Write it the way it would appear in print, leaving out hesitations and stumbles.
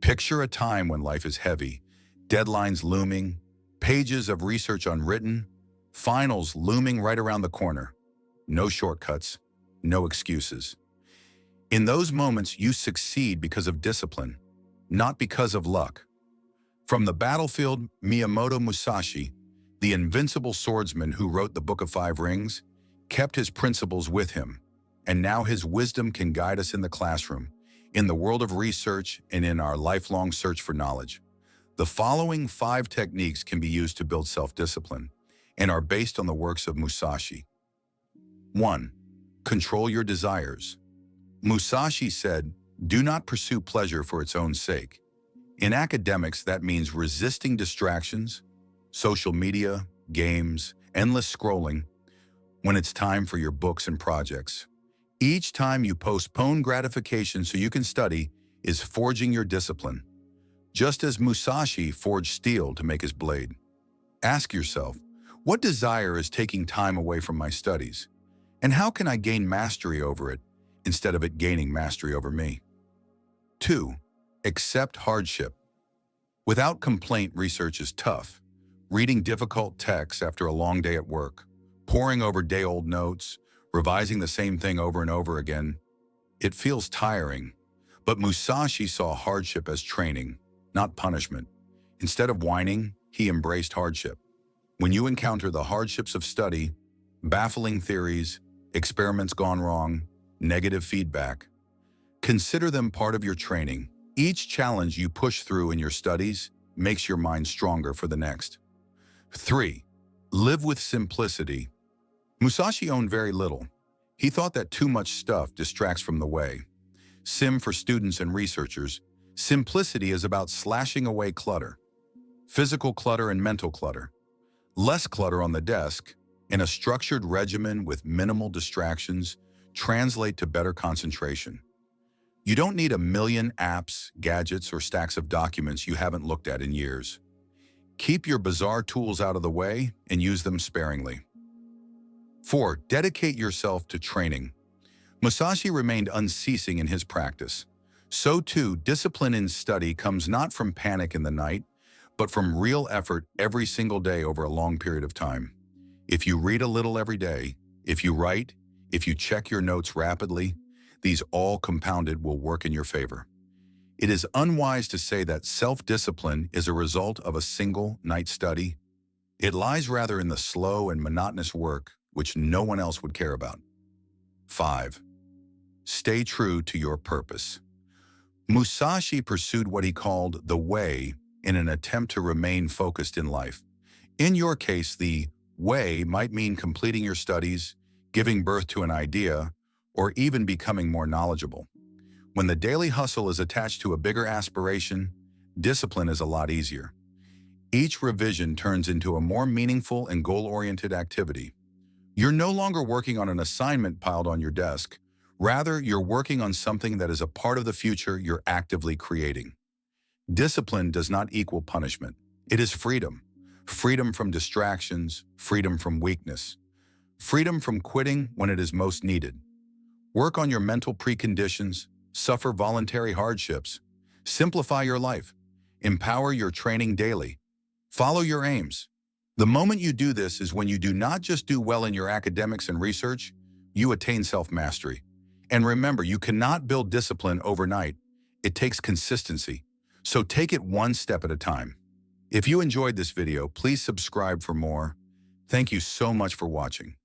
Picture a time when life is heavy, deadlines looming, pages of research unwritten, finals looming right around the corner. No shortcuts, no excuses. In those moments, you succeed because of discipline, not because of luck. From the battlefield, Miyamoto Musashi, the invincible swordsman who wrote the Book of Five Rings, kept his principles with him, and now his wisdom can guide us in the classroom, in the world of research, and in our lifelong search for knowledge. The following 5 techniques can be used to build self-discipline and are based on the works of Musashi. 1. Control your desires. Musashi said, "Do not pursue pleasure for its own sake." In academics, that means resisting distractions, social media, games, endless scrolling, when it's time for your books and projects. Each time you postpone gratification so you can study is forging your discipline, just as Musashi forged steel to make his blade. Ask yourself, what desire is taking time away from my studies? And how can I gain mastery over it instead of it gaining mastery over me? 2. Accept hardship. Without complaint, research is tough. Reading difficult texts after a long day at work, poring over day-old notes, revising the same thing over and over again, it feels tiring. But Musashi saw hardship as training, not punishment. Instead of whining, he embraced hardship. When you encounter the hardships of study, baffling theories, experiments gone wrong, negative feedback, consider them part of your training. Each challenge you push through in your studies makes your mind stronger for the next. 3. Live with simplicity. Musashi owned very little. He thought that too much stuff distracts from the way. Sim for students and researchers, simplicity is about slashing away clutter. Physical clutter and mental clutter. Less clutter on the desk, and a structured regimen with minimal distractions translate to better concentration. You don't need a million apps, gadgets, or stacks of documents you haven't looked at in years. Keep your bizarre tools out of the way and use them sparingly. 4. Dedicate yourself to training. Musashi remained unceasing in his practice. So too, discipline in study comes not from panic in the night, but from real effort every single day over a long period of time. If you read a little every day, if you write, if you check your notes rapidly, these all compounded will work in your favor. It is unwise to say that self-discipline is a result of a single night study. It lies rather in the slow and monotonous work which no one else would care about. 5. Stay true to your purpose. Musashi pursued what he called the way in an attempt to remain focused in life. In your case, the way might mean completing your studies, giving birth to an idea, or even becoming more knowledgeable. When the daily hustle is attached to a bigger aspiration, discipline is a lot easier. Each revision turns into a more meaningful and goal-oriented activity. You're no longer working on an assignment piled on your desk. Rather, you're working on something that is a part of the future you're actively creating. Discipline does not equal punishment. It is freedom. Freedom from distractions, freedom from weakness, freedom from quitting when it is most needed. Work on your mental preconditions, suffer voluntary hardships, simplify your life, empower your training daily, follow your aims. The moment you do this is when you do not just do well in your academics and research, you attain self-mastery. And remember, you cannot build discipline overnight. It takes consistency. So take it one step at a time. If you enjoyed this video, please subscribe for more. Thank you so much for watching.